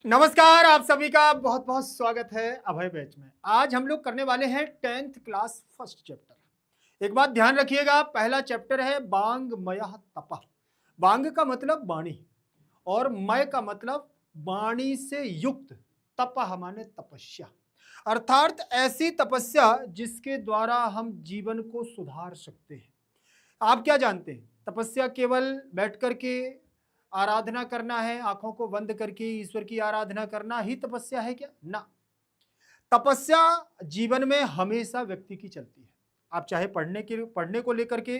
नमस्कार, आप सभी का बहुत बहुत स्वागत है अभय बैच में। आज हम लोग करने वाले हैं 10th क्लास फर्स्ट चैप्टर। एक बात ध्यान रखिएगा, पहला चैप्टर है बांग मयः तपः। बांग का मतलब वाणी और मय का मतलब वाणी से युक्त, तपः माने तपस्या, अर्थात ऐसी तपस्या जिसके द्वारा हम जीवन को सुधार सकते हैं। आप क्या जानते हैं, तपस्या केवल बैठ करके आराधना करना है, आंखों को बंद करके ईश्वर की आराधना करना ही तपस्या है क्या? ना, तपस्या जीवन में हमेशा व्यक्ति की चलती है। आप चाहे पढ़ने को लेकर के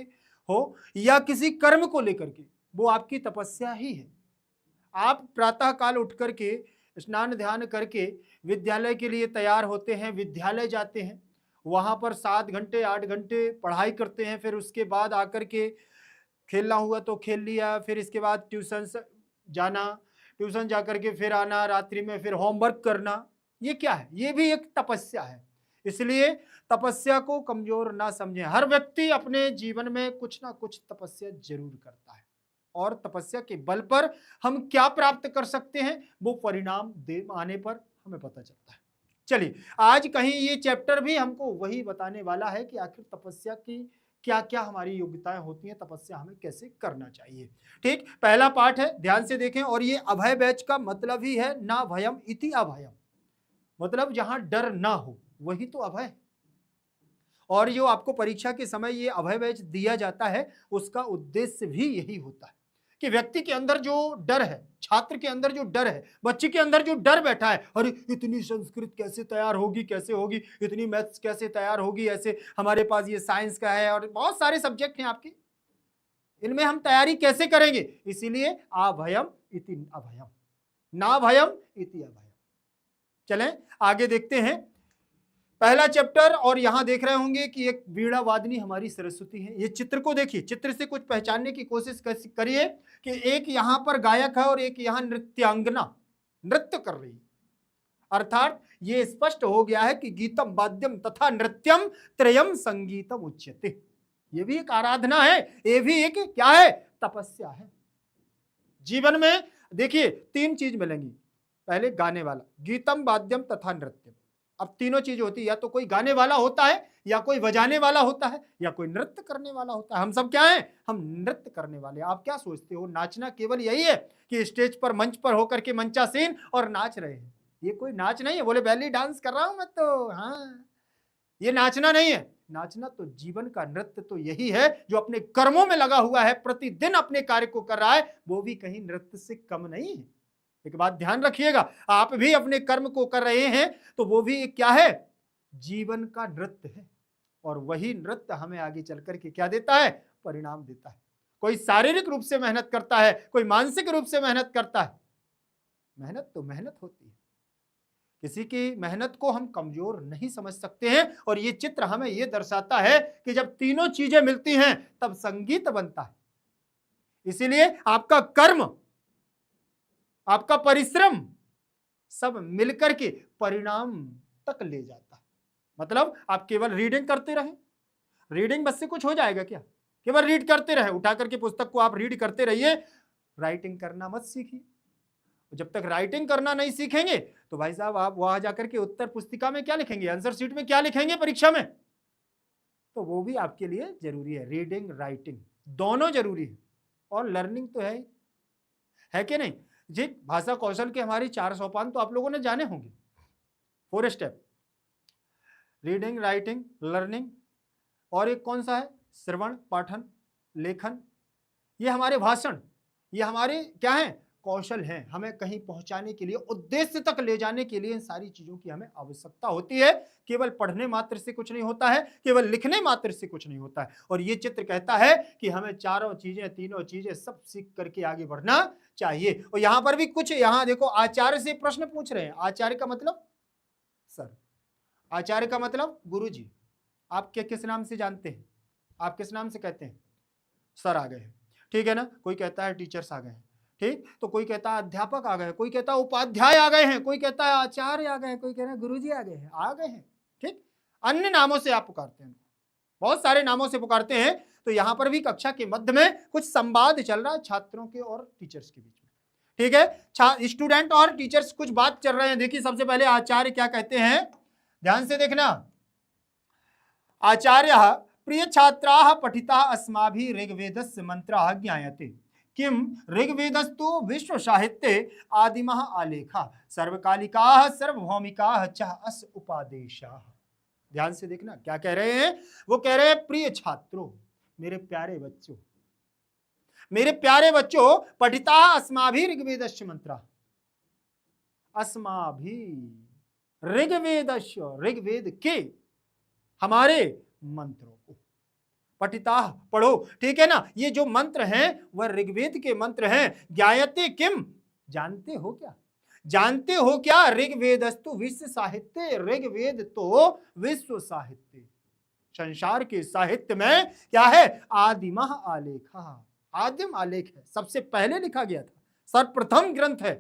हो या किसी कर्म को लेकर के, वो आपकी तपस्या ही है। आप प्रातः काल उठ करके स्नान ध्यान करके विद्यालय के लिए तैयार होते हैं, विद्यालय जाते हैं, वहां पर 7 घंटे 8 घंटे पढ़ाई करते हैं, फिर उसके बाद आकर के खेलना हुआ तो खेल लिया, फिर इसके बाद ट्यूशन जाना, ट्यूशन जा करके फिर आना, रात्रि में फिर होमवर्क करना। ये क्या है? ये भी एक तपस्या है। इसलिए तपस्या को कमजोर ना समझें। हर व्यक्ति अपने जीवन में कुछ ना कुछ तपस्या जरूर करता है और तपस्या के बल पर हम क्या प्राप्त कर सकते हैं वो परिणाम दे आने पर हमें पता चलता है। चलिए, आज कहीं ये चैप्टर भी हमको वही बताने वाला है कि आखिर तपस्या की क्या क्या हमारी योग्यताएं होती हैं, तपस्या हमें कैसे करना चाहिए। ठीक, पहला पाठ है, ध्यान से देखें। और ये अभय बैच का मतलब ही है ना भयम इति अभयम, मतलब जहां डर ना हो वही तो अभय है। और जो आपको परीक्षा के समय ये अभय बैच दिया जाता है उसका उद्देश्य भी यही होता है कि व्यक्ति के अंदर जो डर है, छात्र के अंदर जो डर है, बच्चे के अंदर जो डर बैठा है, अरे इतनी संस्कृत कैसे तैयार होगी, कैसे होगी, इतनी मैथ्स कैसे तैयार होगी, ऐसे हमारे पास ये साइंस का है और बहुत सारे सब्जेक्ट हैं आपके, इनमें हम तैयारी कैसे करेंगे? इसीलिए अभयम इति अभयम, ना भयम इति अभयम। चलें आगे देखते हैं पहला चैप्टर। और यहां देख रहे होंगे कि एक वीणा वादनी हमारी सरस्वती है। ये चित्र को देखिए, चित्र से कुछ पहचानने की कोशिश करिए कि एक यहां पर गायक है और एक यहां नृत्यांगना नृत्य कर रही है। अर्थात ये स्पष्ट हो गया है कि गीतम वाद्यम तथा नृत्यम त्रयम संगीतम उच्यते। ये भी एक आराधना है, ये भी एक क्या है? तपस्या है। जीवन में देखिए 3 चीज मिलेंगी। पहले गाने वाला, गीतम वाद्यम तथा नृत्यम। अब तीनों चीज होती है, या तो कोई गाने वाला होता है, या कोई बजाने वाला होता है, या कोई नृत्य करने वाला होता है। हम सब क्या हैं? हम नृत्य करने वाले। आप क्या सोचते हो नाचना केवल यही है कि स्टेज पर मंच पर होकर के मंचासीन और नाच रहे हैं? ये कोई नाच नहीं है, बोले बैली डांस कर रहा हूं मैं तो, हाँ, ये नाचना नहीं है। नाचना तो जीवन का नृत्य तो यही है जो अपने कर्मों में लगा हुआ है, प्रतिदिन अपने कार्य को कर रहा है, वो भी कहीं नृत्य से कम नहीं है। एक बात ध्यान रखिएगा, आप भी अपने कर्म को कर रहे हैं तो वो भी एक क्या है? जीवन का नृत्य है। और वही नृत्य हमें आगे चल करके क्या देता है? परिणाम देता है। कोई शारीरिक रूप से मेहनत करता है, कोई मानसिक रूप से मेहनत करता है। मेहनत तो मेहनत होती है, किसी की मेहनत को हम कमजोर नहीं समझ सकते हैं। और ये चित्र हमें यह दर्शाता है कि जब तीनों चीजें मिलती हैं तब संगीत बनता है। इसीलिए आपका कर्म, आपका परिश्रम सब मिलकर के परिणाम तक ले जाता है। मतलब आप केवल रीडिंग करते रहें, रीडिंग बस से कुछ हो जाएगा क्या? केवल रीड करते रहे, उठा करके पुस्तक को आप रीड करते रहिए, राइटिंग करना मत सीखिए। जब तक राइटिंग करना नहीं सीखेंगे तो भाई साहब आप वहां जाकर के उत्तर पुस्तिका में क्या लिखेंगे, आंसर शीट में क्या लिखेंगे परीक्षा में? तो वो भी आपके लिए जरूरी है। रीडिंग राइटिंग दोनों जरूरी है। और लर्निंग तो है कि नहीं जी? भाषा कौशल के हमारी 4 सोपान तो आप लोगों ने जाने होंगे। 4 स्टेप, रीडिंग राइटिंग लर्निंग, और एक कौन सा है? श्रवण पाठन लेखन। ये हमारे भाषण, ये हमारे क्या है? कौशल हैं। हमें कहीं पहुंचाने के लिए, उद्देश्य तक ले जाने के लिए इन सारी चीजों की हमें आवश्यकता होती है। केवल पढ़ने मात्र से कुछ नहीं होता है, केवल लिखने मात्र से कुछ नहीं होता है। और ये चित्र कहता है कि हमें चारों चीजें, तीनों चीजें सब सीख करके आगे बढ़ना चाहिए। और यहां पर भी कुछ, यहां देखो आचार्य से प्रश्न पूछ रहे हैं। आचार्य का मतलब सर, आचार्य का मतलब गुरु जी। आप क्या किस नाम से जानते हैं? आप किस नाम से कहते हैं? सर आ गए हैं, ठीक है ना? कोई कहता है टीचर्स आ गए हैं, ठीक, तो कोई कहता है अध्यापक आ गए, कोई कहता है उपाध्याय आ गए हैं, कोई कहता है आचार्य आ गए हैं, कोई कह रहा है गुरुजी आ गए हैं, ठीक। अन्य नामों से आप पुकारते हैं, बहुत सारे नामों से पुकारते हैं। तो यहां पर भी कक्षा के मध्य में कुछ संवाद चल रहा है छात्रों के और टीचर्स के बीच में, ठीक है, स्टूडेंट और टीचर्स कुछ बात चल रहे हैं। देखिए सबसे पहले आचार्य क्या कहते हैं, ध्यान से देखना। आचार्य प्रिय छात्राः पठिता अस्माभिः ऋग्वेदस्य मंत्रः ज्ञायते किम ऋग्वेदस्तु विश्व साहित्ये आदिमः आलेखः सर्वकालिकाः सर्वभौमिकाः च अस्य उपादेशाः। ध्यान से देखना क्या कह रहे हैं, वो कह रहे हैं प्रिय छात्रों, मेरे प्यारे बच्चों, मेरे प्यारे बच्चों, पठिता अस्माभिः ऋग्वेदस्य मंत्रः, अस्माभिः ऋग्वेदस्य, ऋग्वेद के हमारे मंत्रों को, पठिता पढ़ो, ठीक है ना। ये जो मंत्र हैं वह ऋग्वेद के मंत्र हैं। ज्ञायते किम, जानते हो क्या, जानते हो क्या, ऋग्वेदस्तु विश्व साहित्य, ऋग्वेद तो विश्व साहित्य, संसार के साहित्य में क्या है, आदिमः आलेखः, आदिम आलेख है, सबसे पहले लिखा गया था, सर्वप्रथम ग्रंथ है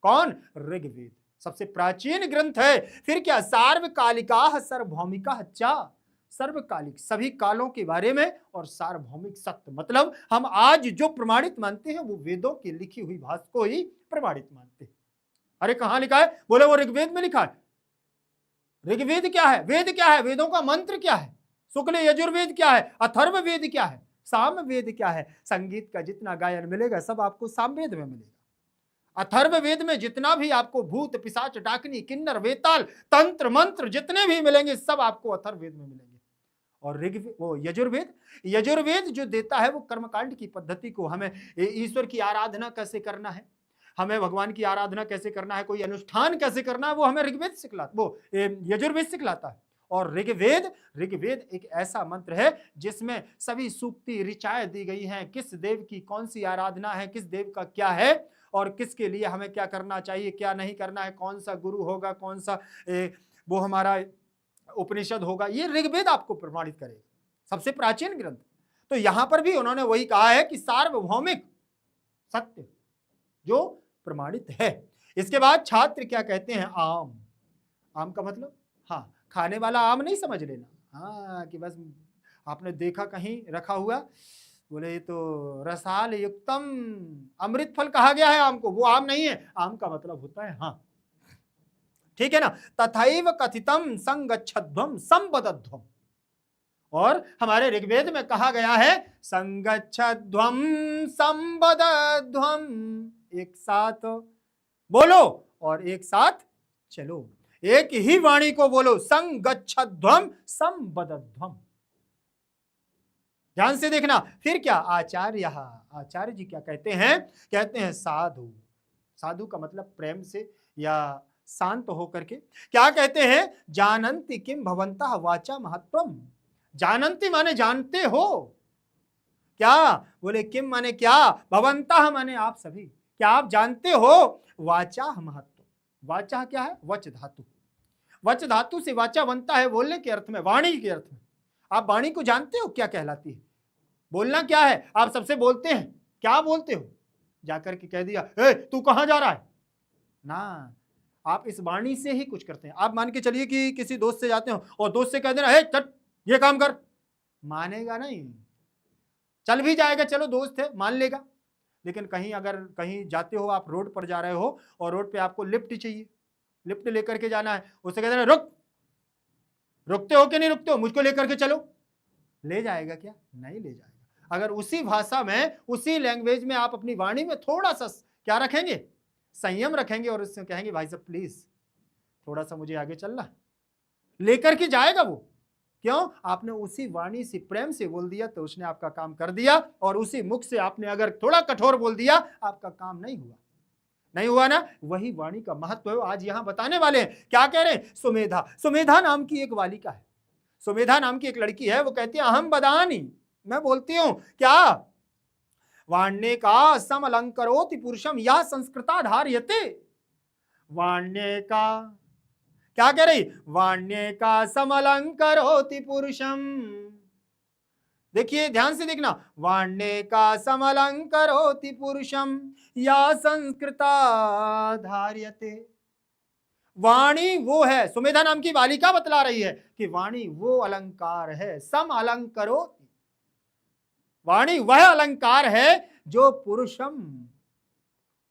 कौन, ऋग्वेद, सबसे प्राचीन ग्रंथ है। फिर क्या, सार्वकालिकाः सार्वभौमिकाः च, सर्वकालिक सभी कालों के बारे में, और सार्वभौमिक सत्य, मतलब हम आज जो प्रमाणित मानते हैं वो वेदों की लिखी हुई भाषा को ही प्रमाणित मानते हैं। अरे कहां लिखा है, बोले वो ऋग्वेद में लिखा है। ऋग्वेद क्या है, वेद क्या है, वेदों का मंत्र क्या है, शुक्ल यजुर्वेद क्या है, अथर्व वेद क्या है, साम वेद क्या है। संगीत का जितना गायन मिलेगा सब आपको सामवेद में मिलेगा। अथर्व वेद में जितना भी आपको भूत पिशाच डाकनी किन्नर वेताल तंत्र मंत्र जितने भी मिलेंगे सब आपको अथर्ववेद में मिलेंगे। और ऋग्वेद, वो यजुर्वेद, यजुर्वेद जो देता है वो कर्मकांड की पद्धति को, हमें ईश्वर की आराधना कैसे करना है, हमें भगवान की आराधना कैसे करना है, कोई अनुष्ठान कैसे करना है, वो हमें ऋग्वेद सिखलाता, वो यजुर्वेद सिखलाता है। और ऋग्वेद, ऋग्वेद एक ऐसा मंत्र है जिसमें सभी सूक्ति ऋचाएं दी गई हैं, किस देव की कौन सी आराधना है, किस देव का क्या है, और किसके लिए हमें क्या करना चाहिए क्या नहीं करना है, कौन सा गुरु होगा, कौन सा वो हमारा उपनिषद होगा, ये ऋग्वेद आपको प्रमाणित करेगा, सबसे प्राचीन ग्रंथ। तो यहां पर भी उन्होंने वही कहा है कि सार्वभौमिक सत्य जो प्रमाणित है। इसके बाद छात्र क्या कहते हैं, आम, आम का मतलब, हाँ खाने वाला आम नहीं समझ लेना, हाँ कि बस आपने देखा कहीं रखा हुआ, बोले ये तो रसाल युक्तम अमृत फल कहा गया है आम को, वो आम नहीं है, आम का मतलब होता है हाँ, ठीक है ना। तथैव कथितम संगच्छध्वम संबदध्वम, और हमारे ऋग्वेद में कहा गया है संगच्छध्वम संबदध्वम, एक साथ बोलो और एक साथ चलो, एक ही वाणी को बोलो, संगच्छध्वम संबदध्वम। ध्यान से देखना। फिर क्या, आचार्य, आचार्य जी क्या कहते हैं, कहते हैं साधु, साधु का मतलब प्रेम से या शांत होकर के, क्या कहते हैं, जानन्ति किम भवन्तः वाचा महत्वम, जानन्ति माने जानते हो क्या, बोले किम माने क्या, भवन्तः माने आप सभी, क्या आप जानते हो, वाचा महत्व, वाचा क्या है, वच धातु, वच धातु से वाचा बनता है बोलने के अर्थ में, वाणी के अर्थ में। आप वाणी को जानते हो क्या कहलाती है, बोलना क्या है, आप सबसे बोलते हैं, क्या बोलते हो, जाकर के कह दिया ए तू कहां जा रहा है ना, आप इस वाणी से ही कुछ करते हैं। आप मान के चलिए कि किसी दोस्त से जाते हो और दोस्त से कह देना हे चट ये काम कर, मानेगा नहीं, चल भी जाएगा, चलो दोस्त है मान लेगा, लेकिन कहीं अगर कहीं जाते हो, आप रोड पर जा रहे हो और रोड पे आपको लिफ्ट चाहिए, लिफ्ट लेकर के जाना है, उससे कह देना रुक, रुकते हो कि नहीं रुकते हो, मुझको लेकर के चलो, ले जाएगा क्या, नहीं ले जाएगा। अगर उसी भाषा में उसी लैंग्वेज में आप अपनी वाणी में थोड़ा सा क्या रखेंगे, संयम रखेंगे, और उससे कहेंगे भाई साहब प्लीज थोड़ा सा मुझे आगे चलना, लेकर के जाएगा वो, क्यों, आपने उसी वाणी से प्रेम से बोल दिया तो उसने आपका काम कर दिया, और उसी मुख से आपने अगर थोड़ा कठोर बोल दिया आपका काम नहीं हुआ, नहीं हुआ ना। वही वाणी का महत्व है, आज यहां बताने वाले हैं। क्या कह रहे हैं, सुमेधा, सुमेधा नाम की एक बालिका है, सुमेधा नाम की एक लड़की है, वो कहती है अहम बदानी, मैं बोलती हूं क्या, वाण्ये का समलंकरोति पुरुषम या संस्कृता धार्यते, वाण्ये का, क्या कह रही, वाण्ये का समलंकरोति पुरुषम, देखिए ध्यान से देखना, वाण्ये का समलंकरोति पुरुषम या संस्कृता धार्यते, वाणी वो है, सुमेधा नाम की बालिका बतला रही है कि वाणी वो अलंकार है, सम अलंकरोति, वाणी वह अलंकार है जो पुरुषम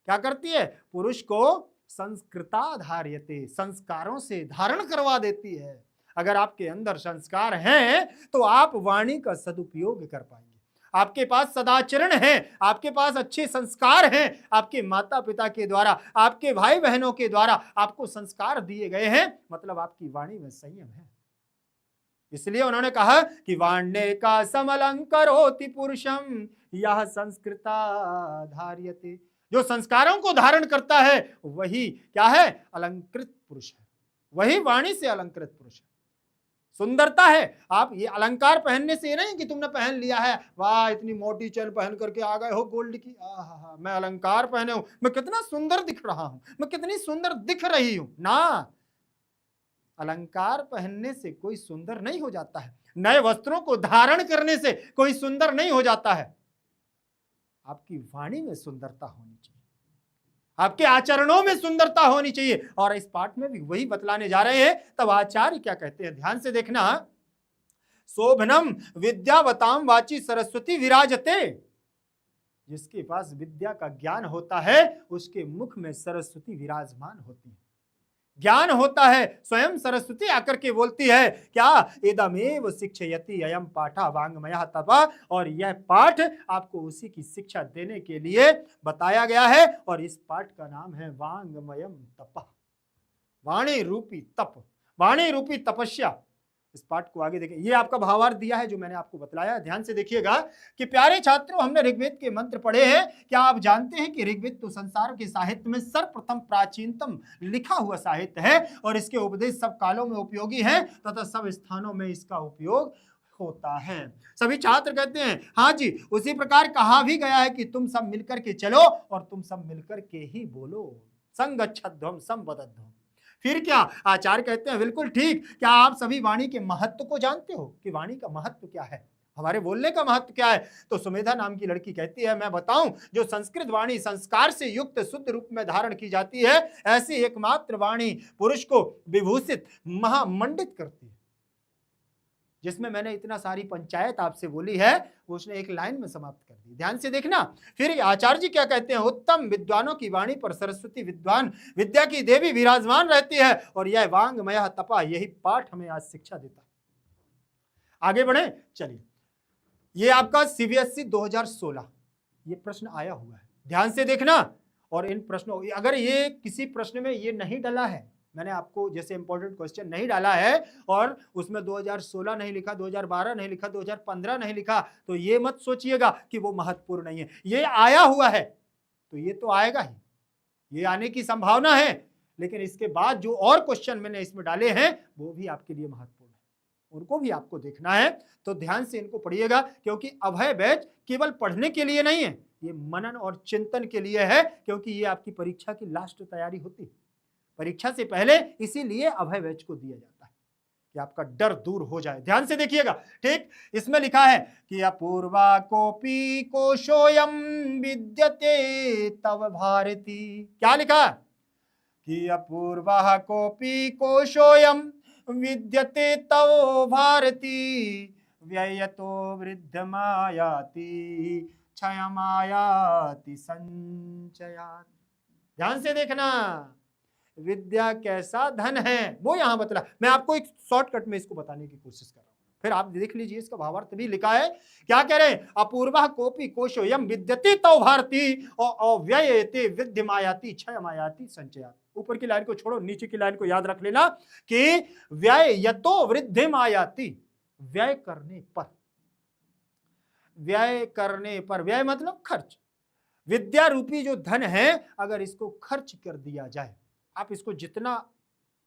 क्या करती है? पुरुष को संस्कृता धार्यते, संस्कारों से धारण करवा देती है। अगर आपके अंदर संस्कार हैं तो आप वाणी का सदुपयोग कर पाएंगे। आपके पास सदाचरण है, आपके पास अच्छे संस्कार हैं, आपके माता पिता के द्वारा, आपके भाई बहनों के द्वारा आपको संस्कार दिए गए हैं, मतलब आपकी वाणी में संयम है। इसलिए उन्होंने कहा कि वाण्य का समलंकरोति पुरुषम यह संस्कृता धार्यते। जो संस्कारों को धारण करता है वही क्या है? अलंकृत पुरुष है, वही वाणी से अलंकृत पुरुष है। सुंदरता है। आप ये अलंकार पहनने से नहीं कि तुमने पहन लिया है, वाह इतनी मोटी चेन पहन करके आ गए हो गोल्ड की, आहा मैं अलंकार पहने हूं, मैं कितना सुंदर दिख रहा हूं, मैं कितनी सुंदर दिख रही हूं ना। अलंकार पहनने से कोई सुंदर नहीं हो जाता है, नए वस्त्रों को धारण करने से कोई सुंदर नहीं हो जाता है। आपकी वाणी में सुंदरता होनी चाहिए, आपके आचरणों में सुंदरता होनी चाहिए। और इस पाठ में भी वही बतलाने जा रहे हैं। तब आचार्य क्या कहते हैं, ध्यान से देखना। शोभनम विद्यावताम वाची सरस्वती विराजते। जिसके पास विद्या का ज्ञान होता है उसके मुख में सरस्वती विराजमान होती है। ज्ञान होता है, स्वयं सरस्वती आकर के बोलती है क्या? इदमेव शिक्षयति अयम पाठा वांगमयः तपः। और यह पाठ आपको उसी की शिक्षा देने के लिए बताया गया है। और इस पाठ का नाम है वांगमयम तपः, वाणी रूपी तप, वाणी रूपी तपस्या। इस पाठ को आगे देखें, ये आपका भावार्थ दिया है जो मैंने आपको बतलाया। ध्यान से देखिएगा कि प्यारे छात्रों, हमने ऋग्वेद के मंत्र पढ़े हैं। क्या आप जानते हैं कि ऋग्वेद तो संसार के साहित्य में सर्वप्रथम प्राचीनतम लिखा हुआ साहित्य है और इसके उपदेश सब कालों में उपयोगी है तथा सब स्थानों में इसका उपयोग होता है। सभी छात्र कहते हैं हाँ जी, उसी प्रकार कहा भी गया है कि तुम सब मिलकर के चलो और तुम सब मिलकर के ही बोलो, संगच्छध्वम संवदध्वम। फिर क्या? आचार्य कहते हैं बिल्कुल ठीक। क्या आप सभी वाणी के महत्व को जानते हो कि वाणी का महत्व क्या है, हमारे बोलने का महत्व क्या है? तो सुमेधा नाम की लड़की कहती है मैं बताऊं, जो संस्कृत वाणी संस्कार से युक्त शुद्ध रूप में धारण की जाती है, ऐसी एकमात्र वाणी पुरुष को विभूषित महामंडित करती है। जिसमें मैंने इतना सारी पंचायत आपसे बोली है वो उसने एक लाइन में समाप्त कर दी। ध्यान से देखना। फिर आचार्य जी क्या कहते हैं, उत्तम विद्वानों की वाणी पर सरस्वती विद्वान विद्या की देवी विराजमान रहती है और यह वांगमयः तपः, यही पाठ हमें आज शिक्षा देता है। आगे बढ़े, चलिए। ये आपका सीबीएसई 2016 ये प्रश्न आया हुआ है, ध्यान से देखना। और इन प्रश्नों, अगर ये किसी प्रश्न में ये नहीं डला है, मैंने आपको जैसे इंपॉर्टेंट क्वेश्चन नहीं डाला है और उसमें 2016 नहीं लिखा, 2012 नहीं लिखा, 2015 नहीं लिखा, तो ये मत सोचिएगा कि वो महत्वपूर्ण नहीं है। ये आया हुआ है तो ये तो आएगा ही, ये आने की संभावना है। लेकिन इसके बाद जो और क्वेश्चन मैंने इसमें डाले हैं वो भी आपके लिए महत्वपूर्ण है, उनको भी आपको देखना है। तो ध्यान से इनको पढ़िएगा, क्योंकि अभय बैच केवल पढ़ने के लिए नहीं है, ये मनन और चिंतन के लिए है, क्योंकि ये आपकी परीक्षा की लास्ट तैयारी होती है। परीक्षा से पहले इसीलिए अभय बैच को दिया जाता है कि आपका डर दूर हो जाए। ध्यान से देखिएगा, ठीक। इसमें लिखा है कि अपूर्वा कोपी कोशोयम विद्यते तव भारती। क्या लिखा? कि अपूर्वा कोपी कोशोयम विद्यते तव भारती व्ययतो वृद्धमायाति क्षयमायाति संचयात्। ध्यान से देखना, विद्या कैसा धन है वो यहां बतला। मैं आपको एक शॉर्टकट में इसको बताने की कोशिश कर रहा हूं, फिर आप देख लीजिए। इसका भावार्थ भी लिखा है, क्या कह रहे हैं? अपूर्वा कोपी कोशोयम विद्यते तव भारती और व्ययते विद्यमायाति क्षयमायाति संचयात्। ऊपर की लाइन को छोड़ो, नीचे की लाइन को याद रख लेना कि व्ययतो वृद्धिमायाति, व्यय करने पर, व्यय करने पर, व्यय मतलब खर्च। विद्या रूपी जो धन है अगर इसको खर्च कर दिया जाए, आप इसको जितना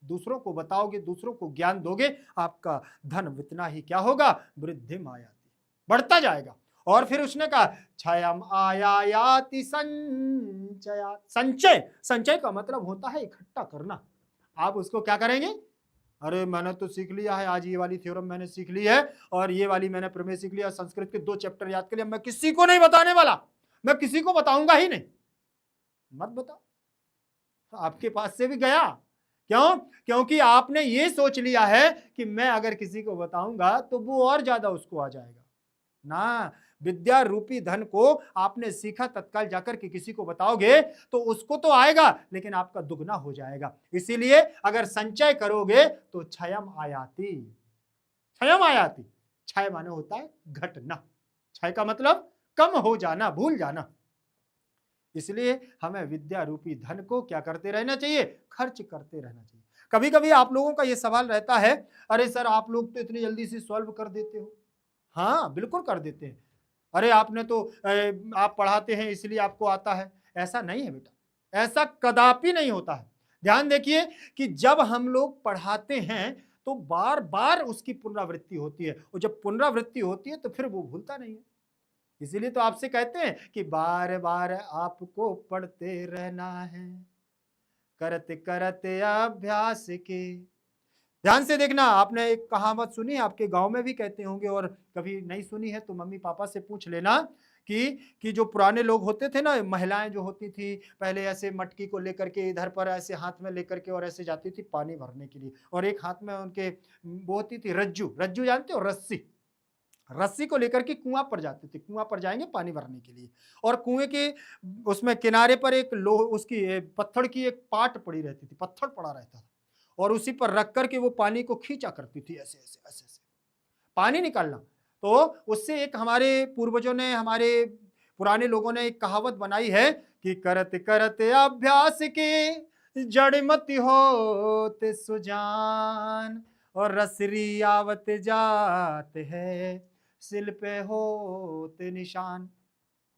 दूसरों को बताओगे, दूसरों को ज्ञान दोगे, आपका धन उतना ही क्या होगा? वृद्धिमायाति, बढ़ता जाएगा। और फिर उसने कहा क्षयम आयाति संचयात्। संचय, संचय का मतलब होता है इकट्ठा करना। आप उसको क्या करेंगे? अरे मैंने तो सीख लिया है, आज ये वाली थ्योरम मैंने सीख ली है और ये वाली मैंने प्रमेय सीख लिया, संस्कृत के 2 चैप्टर याद कर लिया, मैं किसी को नहीं बताने वाला, मैं किसी को बताऊंगा ही नहीं। मत बताओ, आपके पास से भी गया। क्यों? क्योंकि आपने ये सोच लिया है कि मैं अगर किसी को बताऊंगा तो वो और ज्यादा उसको आ जाएगा ना। विद्या रूपी धन को आपने सीखा, तत्काल जाकर के किसी को बताओगे तो उसको तो आएगा लेकिन आपका दुगना हो जाएगा। इसीलिए अगर संचय करोगे तो क्षयम आयाति, क्षयम आयाति। क्षय माने होता है घटना, क्षय का मतलब कम हो जाना, भूल जाना। इसलिए हमें विद्या रूपी धन को क्या करते रहना चाहिए, खर्च करते रहना चाहिए। कभी कभी आप लोगों का यह सवाल रहता है, अरे सर आप लोग तो इतनी जल्दी से सॉल्व कर देते हो। हाँ बिल्कुल कर देते हैं। अरे आपने तो आप पढ़ाते हैं इसलिए आपको आता है। ऐसा नहीं है बेटा, ऐसा कदापि नहीं होता है। ध्यान देखिए कि जब हम लोग पढ़ाते हैं तो बार बार उसकी पुनरावृत्ति होती है, और जब पुनरावृत्ति होती है तो फिर वो भूलता नहीं है। इसीलिए तो आपसे कहते हैं कि बार बार आपको पढ़ते रहना है, करते करते अभ्यास के। ध्यान से देखना, आपने एक कहावत सुनी है, आपके गांव में भी कहते होंगे, और कभी नहीं सुनी है तो मम्मी पापा से पूछ लेना कि जो पुराने लोग होते थे ना, महिलाएं जो होती थी पहले ऐसे मटकी को लेकर के इधर पर ऐसे हाथ में लेकर के और ऐसे जाती थी पानी भरने के लिए, और एक हाथ में उनके वो होती थी रज्जू, रज्जू जानते हो, रस्सी, रस्सी को लेकर के कुआं पर जाते थे, कुआं पर जाएंगे पानी भरने के लिए, और कुएं के उसमें किनारे पर एक उसकी पत्थर की एक पाट पड़ी रहती थी, पत्थर पड़ा रहता था, और उसी पर रख करके वो पानी को खींचा करती थी, ऐसे ऐसे ऐसे ऐसे पानी निकालना। तो उससे एक हमारे पूर्वजों ने, हमारे पुराने लोगों ने एक कहावत बनाई है कि करते करते अभ्यास के जड़मति होते सुजान, और रसरी आवत जात है सिल पे होते निशान।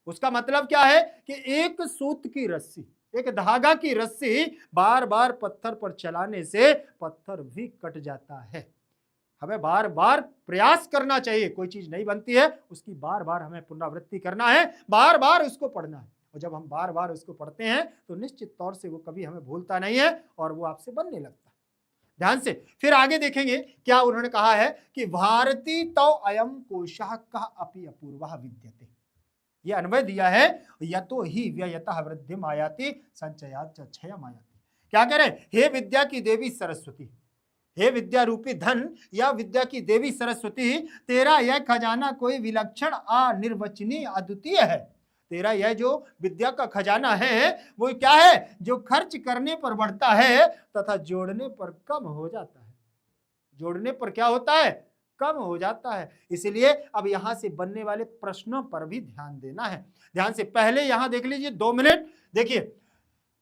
उसका मतलब क्या है कि एक सूत की रस्सी, एक धागा की रस्सी बार बार पत्थर पर चलाने से पत्थर भी कट जाता है। हमें बार बार प्रयास करना चाहिए, कोई चीज नहीं बनती है उसकी बार बार हमें पुनरावृत्ति करना है, बार बार उसको पढ़ना है, और जब हम बार बार उसको पढ़ते हैं तो निश्चित तौर से वो कभी हमें भूलता नहीं है और वो आपसे बनने लगता है। ध्यान से फिर आगे देखेंगे क्या उन्होंने कहा है कि भारती तो अयम कोशः कः अपि अपूर्वः विद्यते। ये अन्वय दिया है, यतो ही व्ययतः वृद्धिम आयाति संचयात् च क्षयम् आयाति। क्या कह रहे हैं, हे विद्या की देवी सरस्वती, हे विद्या रूपी धन या विद्या की देवी सरस्वती, तेरा यह खजाना कोई विलक्षण अनिर्वचनीय अद्वितीय है। तेरा यह जो विद्या का खजाना है वो क्या है, जो खर्च करने पर बढ़ता है तथा जोड़ने पर कम हो जाता है। जोड़ने पर क्या होता है, कम हो जाता है। इसलिए अब यहां से बनने वाले प्रश्नों पर भी ध्यान देना है। ध्यान से पहले यहां देख लीजिए 2 मिनट, देखिए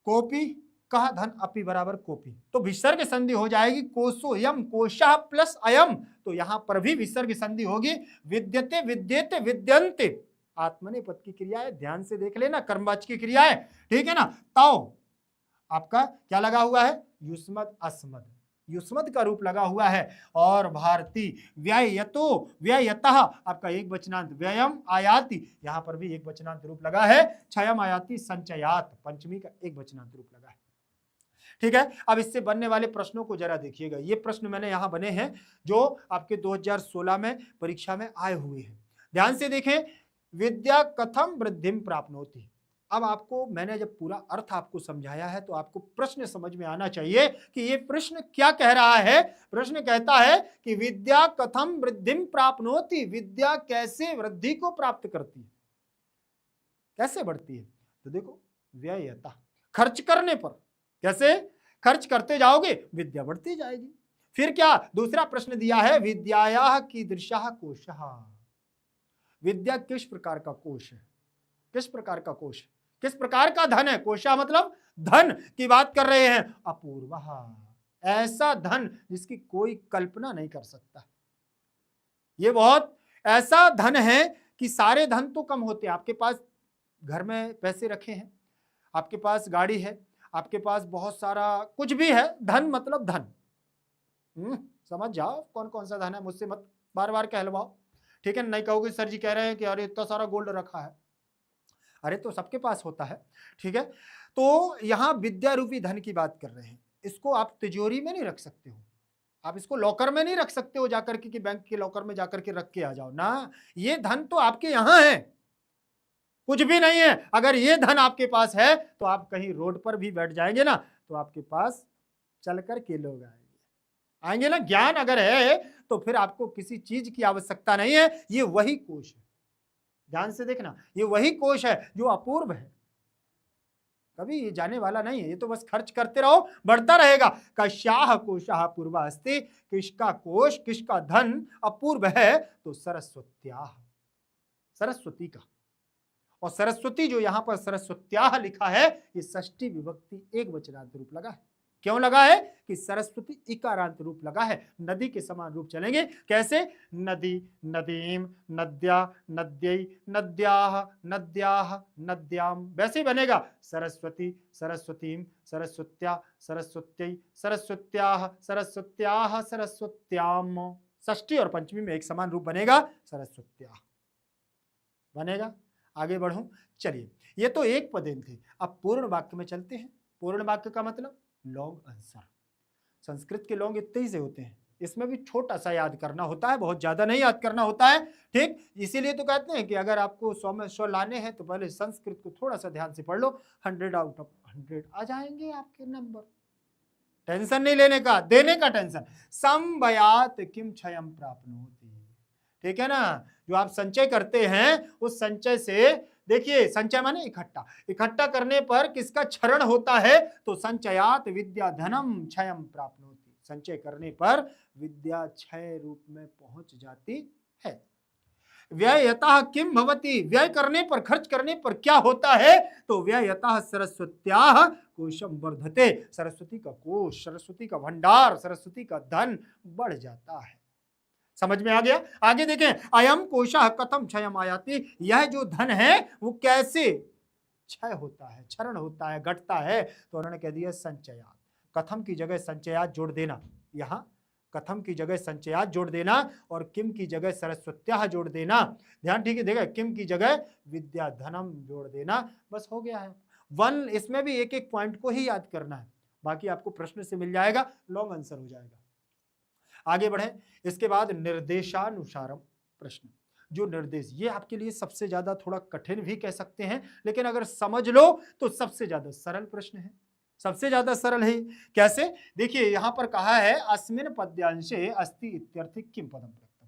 कोपी कहा धन अपि बराबर कोपी, तो विसर्ग संधि हो जाएगी कोसो यम, कोशा प्लस अयम, तो यहां पर भी विसर्ग संधि होगी। विद्यते विद्येते विद्यन्ते, आत्मनेपद की क्रिया है, ध्यान से देख लेना, कर्मवाची की क्रिया है, ठीक है ना। तो आपका क्या लगा हुआ है, युष्मद अस्मद, युष्मद का रूप लगा हुआ है, और भारती व्ययतो व्ययतः आपका एक वचनांत व्ययम आयाति, यहां पर भी एक वचनांत रूप लगा है, क्षयम आयाति संचयात, पंचमी का एक वचनांत रूप लगा है। ठीक है, अब इससे बनने वाले प्रश्नों को जरा देखिएगा। ये प्रश्न मैंने यहां बने हैं जो आपके 2016 में परीक्षा में आए हुए हैं। ध्यान से देखें, विद्या कथम वृद्धिम प्राप्नोति। अब आपको मैंने जब पूरा अर्थ आपको समझाया है तो आपको प्रश्न समझ में आना चाहिए कि ये प्रश्न क्या कह रहा है। प्रश्न कहता है कि विद्या कथम वृद्धिम प्राप्नोति, विद्या कैसे वृद्धि को प्राप्त करती है, कैसे बढ़ती है। तो देखो व्ययता, खर्च करने पर, कैसे खर्च करते जाओगे विद्या बढ़ती जाएगी। फिर क्या दूसरा प्रश्न दिया है, विद्यायाः कीदृशः कोशः, विद्या किस प्रकार का कोश है, किस प्रकार का कोश, किस प्रकार का धन है। कोशा मतलब धन की बात कर रहे हैं। अपूर्वः, ऐसा धन जिसकी कोई कल्पना नहीं कर सकता। ये बहुत ऐसा धन है कि सारे धन तो कम होते हैं। आपके पास घर में पैसे रखे हैं, आपके पास गाड़ी है, आपके पास बहुत सारा कुछ भी है, धन मतलब धन। समझ जाओ कौन कौन सा धन है, मुझसे मत बार बार कहलवाओ, ठीक है। नहीं कहोगे सर जी कह रहे हैं कि अरे इतना सारा गोल्ड रखा है, अरे तो सबके पास होता है, ठीक है। तो यहां विद्या रूपी धन की बात कर रहे हैं। इसको आप तिजोरी में नहीं रख सकते हो, आप इसको लॉकर में नहीं रख सकते हो जाकर के कि बैंक के लॉकर में जाकर के रख के आ जाओ ना। ये धन तो आपके यहां है, कुछ भी नहीं है। अगर ये धन आपके पास है तो आप कहीं रोड पर भी बैठ जाएंगे ना तो आपके पास चल कर के लोग आएंगे ना। ज्ञान अगर है तो फिर आपको किसी चीज की आवश्यकता नहीं है, ये वही कोश है। ध्यान से देखना, ये वही कोश है जो अपूर्व है, कभी ये जाने वाला नहीं है, ये तो बस खर्च करते रहो, बढ़ता रहेगा। कश्याह कोशाह पूर्व अस्ति, किसका कोश, किसका धन अपूर्व है, तो सरस्वत्याह, सरस्वती का। और सरस्वती जो यहां पर सरस्वत्याह लिखा है, ये षष्ठी विभक्ति एक वचनांत रूप लगा है। क्यों लगा है कि सरस्वती इकारांत रूप लगा है, नदी के समान रूप चलेंगे। कैसे, नदी, नदीम, नद्या, नद्यै, नद्याः, नद्याः, नद्याम, वैसे ही बनेगा। सरस्वती, सरस्वतीम, सरस्वत्या, सरस्वत्यै, सरस्वत्याः, सरस्वत्याः, सरस्वत्याम। षष्ठी और पंचमी में एक समान रूप बनेगा, सरस्वत्याः बनेगा। आगे बढ़ूं, चलिए, ये तो एक पदेन थे। अब पूर्ण वाक्य में चलते हैं। पूर्ण वाक्य का मतलब लॉन्ग आंसर। संस्कृत के लॉन्ग इतने ही से होते हैं, इसमें भी छोटा सा याद करना होता है, बहुत ज्यादा नहीं याद करना होता है, ठीक। इसीलिए तो कहते हैं कि अगर आपको 100 में 100 लाने हैं तो पहले संस्कृत को थोड़ा सा ध्यान से पढ़ लो, 100 आउट ऑफ 100 आ जाएंगे आपके नंबर। टेंशन नहीं लेने का, देने का टेंशन। संभयात किम क्षयम प्राप्नोति, ठीक है ना। जो आप संचय करते हैं, उस संचय से, देखिए संचय माने इकट्ठा, इकट्ठा करने पर किसका क्षरण होता है, तो संचयात विद्या धनम क्षयम प्राप्नोति, संचय करने पर विद्या क्षय रूप में पहुंच जाती है। व्ययतः किम भवति, व्यय करने पर, खर्च करने पर क्या होता है, तो व्ययतः सरस्वत्याः कोशम वर्धते, सरस्वती का कोश, सरस्वती का भंडार, सरस्वती का धन बढ़ जाता है। समझ में आ गया। आगे देखें, अयम कोशः कथम क्षयम आयाति, यह जो धन है वो कैसे क्षय होता है, क्षरण होता है, घटता है, तो उन्होंने कह दिया संचयात। कथम की जगह संचयात जोड़ देना, यहां कथम की जगह संचयात जोड़ देना और किम की जगह सरस्वत्याः जोड़ देना। ध्यान ठीक है, देखा, किम की जगह विद्या धनम जोड़ देना, बस हो गया है। वन, इसमें भी एक एक पॉइंट को ही याद करना है, बाकी आपको प्रश्न से मिल जाएगा, लॉन्ग आंसर हो जाएगा। आगे बढ़े, इसके बाद निर्देशानुसारम प्रश्न, जो निर्देश, ये आपके लिए सबसे ज्यादा थोड़ा कठिन भी कह सकते हैं, लेकिन अगर समझ लो तो सबसे ज्यादा सरल प्रश्न है, सबसे ज्यादा सरल है। कैसे, देखिए यहां पर कहा है अस्मिन पद्यांशे अस्ति इत्यर्थ किम पदम प्रयुक्तम।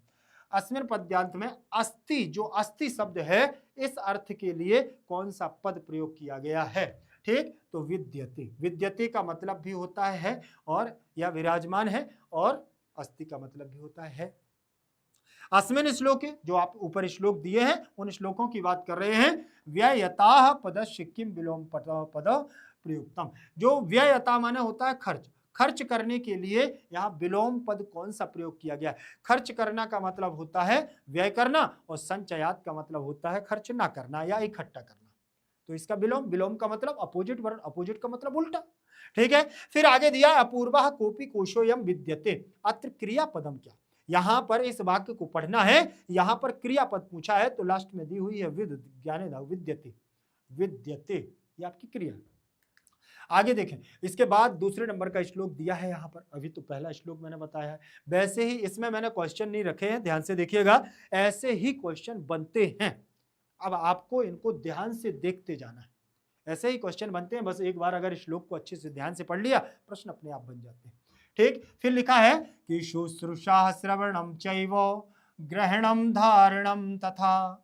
अस्मिन पद्यांत में अस्ति, जो अस्ति शब्द है, इस अर्थ के लिए कौन सा पद प्रयोग किया गया है, ठीक, तो विद्यते। विद्यते का मतलब भी होता है और या विराजमान है, और अस्ति का मतलब भी होता है। अस्मिन श्लोके, जो आप ऊपर श्लोक दिए हैं उन श्लोकों की बात कर रहे हैं। व्ययताः पदस्य किम विलोम पद प्रयुक्तम, जो व्ययता माने होता है खर्च, खर्च करने के लिए यहाँ विलोम पद कौन सा प्रयोग किया गया है। खर्च करना का मतलब होता है व्यय करना, और संचयात का मतलब होता है खर्च ना करना या इकट्ठा करना, तो इसका विलोम, विलोम का मतलब अपोजिट वर्ण, अपोजिट का मतलब उल्टा, ठीक है। फिर आगे दिया अपूर्वः कोपि कोशोयम विद्यते, अत्र क्रियापदम क्या, यहां पर इस वाक्य को पढ़ना है, यहां पर क्रियापद पूछा है, तो लास्ट में दी हुई है विद ज्ञाने दा, विद्यते, विद्यते ये आपकी क्रिया। आगे देखें, इसके बाद दूसरे नंबर का श्लोक दिया है यहां पर, अभी तो पहला श्लोक मैंने बताया है, वैसे ही इसमें मैंने क्वेश्चन नहीं रखे हैं, ध्यान से देखिएगा, ऐसे ही क्वेश्चन बनते हैं, अब आपको इनको ध्यान से देखते जाना है, ऐसे ही क्वेश्चन बनते हैं, बस एक बार अगर श्लोक को अच्छे से ध्यान से पढ़ लिया, प्रश्न अपने आप बन जाते हैं, ठीक। फिर लिखा है कि शुश्रूषा श्रवणम चैव ग्रहणम धारणम तथा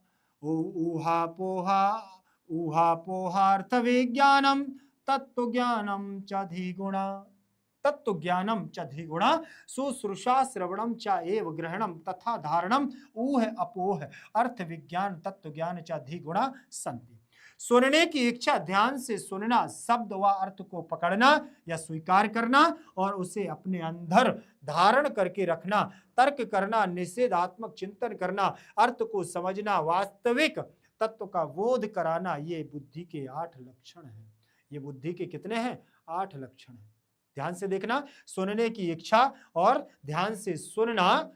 ऊहापोहार्थ विज्ञानम तत्व ज्ञानम च अधिगुणा, तत्व ज्ञानम च अधिगुणा, शुश्रूषा श्रवणम च एव ग्रहणम तथा धारणम ऊह अपोह अर्थ विज्ञान तत्व ज्ञान च अधिगुणा संति। सुनने की इच्छा, ध्यान से सुनना, शब्द व अर्थ को पकड़ना या स्वीकार करना और उसे अपने अंदर धारण करके रखना, तर्क करना, निषेधात्मक चिंतन करना, अर्थ को समझना, वास्तविक तत्व का बोध कराना, ये बुद्धि के 8 लक्षण हैं। ये बुद्धि के कितने हैं? 8 लक्षण हैं। ध्यान से देखना, सुनने की इच्छा और ध्यान से सुनना,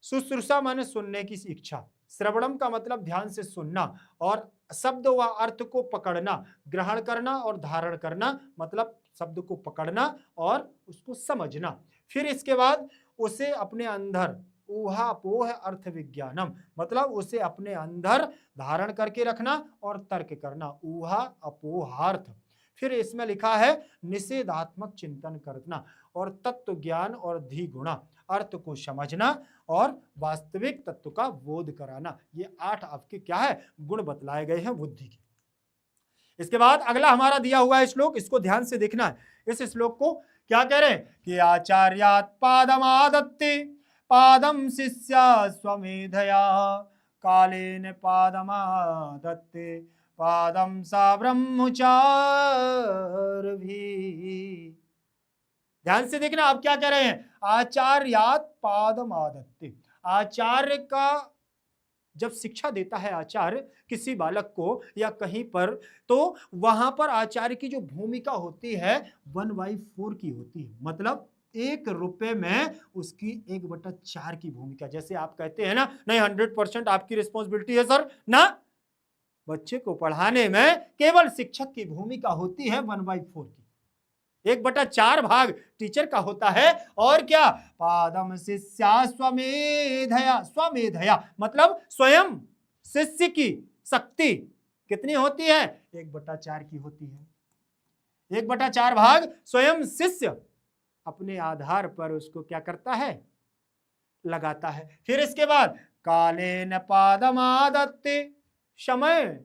शुश्रूषा माने सुनने की इच्छा, श्रवणम का मतलब ध्यान से सुनना, और शब्द व अर्थ को पकड़ना, ग्रहण करना और धारण करना मतलब शब्द को पकड़ना और उसको समझना। फिर इसके बाद उसे अपने अंदर, ऊहापोह अर्थ विज्ञानम मतलब उसे अपने अंदर धारण करके रखना और तर्क करना, ऊहा अपोहार्थ। फिर इसमें लिखा है निषेधात्मक चिंतन करना और तत्व ज्ञान और धिगुणा, अर्थ को समझना और वास्तविक तत्व का बोध कराना। ये 8 आपके क्या है, गुण बतलाए गए हैं बुद्धि के। इसके बाद अगला हमारा दिया हुआ है श्लोक, इसको ध्यान से देखना है। इस श्लोक को क्या कह रहे हैं कि आचार्यात् पादमादत्ते पादम शिष्या स्वमेधया कालेन पादमादत्ते पादम सा ब्रह्मचार भी। ध्यान से देखना, आप क्या कह रहे हैं, आचार्यात् पादमादत्ते। आचार्य का जब शिक्षा देता है आचार्य किसी बालक को या कहीं पर, तो वहां पर आचार्य की जो भूमिका होती है 1/4 की होती है। मतलब 1 रुपए में उसकी 1/4 की भूमिका। जैसे आप कहते हैं ना, नहीं 100% आपकी रिस्पॉन्सिबिलिटी है सर ना, बच्चे को पढ़ाने में केवल शिक्षक की भूमिका होती है 1/4 की। 1/4 भाग टीचर का होता है। और क्या, पादम शिष्या स्वमेधया। स्वमेधया मतलब स्वयं शिष्य की शक्ति कितनी होती है, 1/4 की होती है। 1/4 भाग स्वयं शिष्य अपने आधार पर उसको क्या करता है, लगाता है। फिर इसके बाद कालेन पादमादत्ते, समय,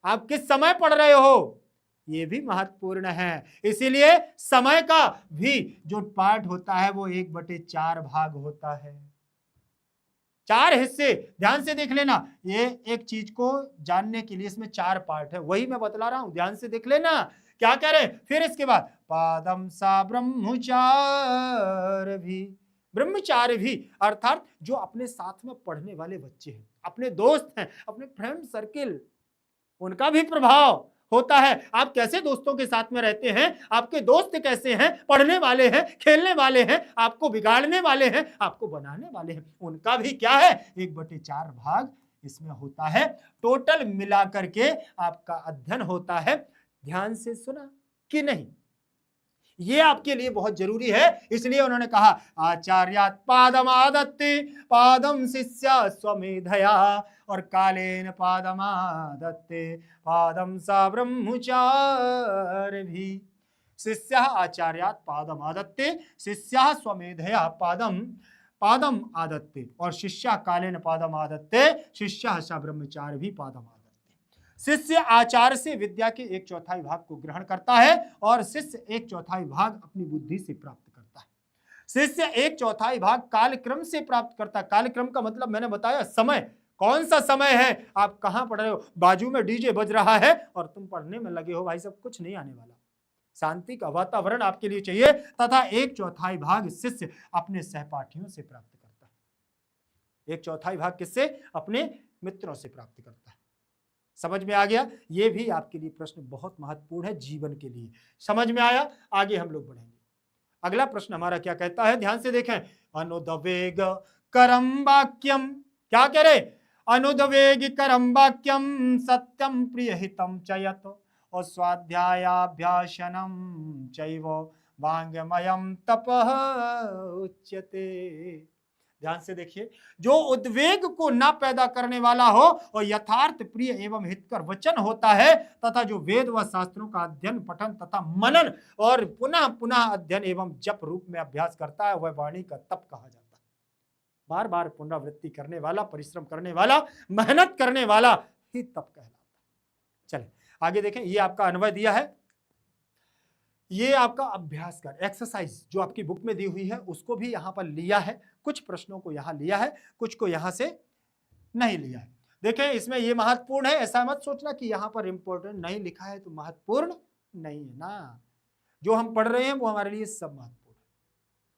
आप किस समय पढ़ रहे हो ये भी महत्वपूर्ण है। इसीलिए समय का भी जो पार्ट होता है वो 1/4 भाग होता है। 4 हिस्से ध्यान से देख लेना। ये एक चीज को जानने के लिए इसमें 4 पार्ट है, वही मैं बतला रहा हूं, ध्यान से देख लेना क्या कह रहे हैं। फिर इसके बाद पादम सा ब्रह्मचार भी। ब्रह्मचार भी अर्थात जो अपने साथ में पढ़ने वाले बच्चे हैं, अपने दोस्त हैं, अपने फ्रेंड सर्किल, उनका भी प्रभाव होता है। आप कैसे दोस्तों के साथ में रहते हैं, आपके दोस्त कैसे हैं, पढ़ने वाले हैं, खेलने वाले हैं, आपको बिगाड़ने वाले हैं, आपको बनाने वाले हैं, उनका भी क्या है, 1/4 भाग इसमें होता है। टोटल मिलाकर के आपका अध्ययन होता है। ध्यान से सुना कि नहीं, ये आपके लिए बहुत जरूरी है। इसलिए उन्होंने कहा आचार्यात् पादमादत्ते पादम शिष्या स्वमेधया और कालेन पादमादत्ते पादम सा ब्रह्मचार भी। शिष्यः आचार्यात् पादमादत्ते शिष्यः स्वमेधया पादम पादम आदत्ते और शिष्यः कालेन पादमादत्ते शिष्यः सा ब्रह्मचार भी पादम आदत्ते। शिष्य आचार्य से विद्या के 1/4 भाग को ग्रहण करता है और शिष्य 1/4 भाग अपनी बुद्धि से प्राप्त करता है। शिष्य 1/4 भाग कालक्रम से प्राप्त करता है। कालक्रम का मतलब मैंने बताया समय, कौन सा समय है, आप कहां पढ़ रहे हो, बाजू में डीजे बज रहा है और तुम पढ़ने में लगे हो, भाई सब कुछ नहीं आने वाला। शांति का वातावरण आपके लिए चाहिए। तथा 1/4 भाग शिष्य अपने सहपाठियों से प्राप्त करता है। 1/4 भाग किससे, अपने मित्रों से प्राप्त करता है। समझ में आ गया, ये भी आपके लिए प्रश्न बहुत महत्वपूर्ण है जीवन के लिए। समझ में आया, आगे हम लोग बढ़ेंगे। अगला प्रश्न हमारा क्या कहता है, ध्यान से देखें। अनुदवेग करम वाक्यम, क्या कह रहे, अनुदवेग करम वाक्यम सत्यम प्रियहितम चयत और स्वाध्यायाभ्यासनम चैव वांगमयम तपः उच्यते। ध्यान से देखिए, जो उद्वेग को न पैदा करने वाला हो और यथार्थ प्रिय एवं हितकर वचन होता है तथा जो वेद व शास्त्रों का अध्ययन पठन तथा मनन और पुनः पुनः अध्ययन एवं जप रूप में अभ्यास करता है, वह वाणी का तप कहा जाता है। बार बार पुनरावृत्ति करने वाला, परिश्रम करने वाला, मेहनत करने वाला ही तप कहलाता है। चले आगे देखें, ये आपका अन्वय दिया है, ये आपका अभ्यास कर एक्सरसाइज जो आपकी बुक में दी हुई है उसको भी यहां पर लिया है, कुछ प्रश्नों को यहां लिया है, कुछ को यहां से नहीं लिया है। देखें इसमें ये महत्वपूर्ण है, ऐसा मत सोचना कि यहां पर इंपॉर्टेंट नहीं लिखा है तो महत्वपूर्ण नहीं है ना। जो हम पढ़ रहे हैं वो हमारे लिए सब महत्वपूर्ण है।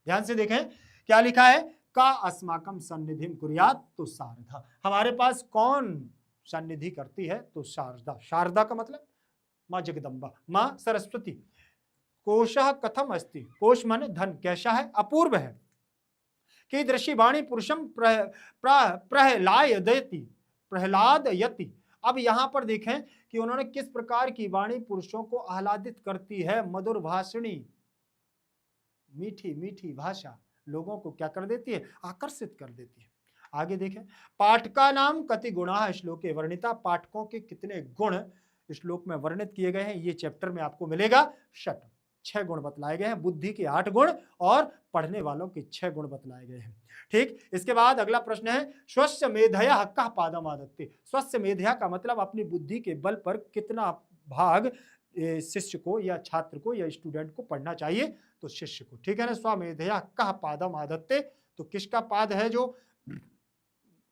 ध्यान से देखें क्या लिखा है, का अस्माकम सन्निधिम कुर्यात् तो शारदा, हमारे पास कौन सन्निधि करती है तो शारदा। शारदा का मतलब माँ जगदम्बा, माँ सरस्वती। कोशः कथम अस्ति, कोश माने धन, कैसा है, अपूर्व है। कीदृशी वाणी पुरुषम प्रहलादयति। अब यहां पर देखें कि उन्होंने किस प्रकार की वाणी पुरुषों को आह्लादित करती है। मधुर भाषणी, मीठी मीठी भाषा लोगों को क्या कर देती है, आकर्षित कर देती है। आगे देखें, पाठका नाम कति गुणा श्लोके वर्णिता, पाठकों के कितने गुण श्लोक में वर्णित किए गए हैं, ये चैप्टर में आपको मिलेगा षट। 6 गुण बतलाए गए हैं, बुद्धि के 8 गुण और पढ़ने वालों के 6 गुण बतलाए गए हैं। ठीक, इसके बाद अगला प्रश्न है स्वस्य मेधया कः पादम आदत्ते। स्वस्य मेधया का मतलब अपनी बुद्धि के बल पर कितना भाग शिष्य को या छात्र को या स्टूडेंट को पढ़ना चाहिए, तो शिष्य को। ठीक है ना, स्वमेधया कः पादम आदत्ते, तो किसका पाद है, जो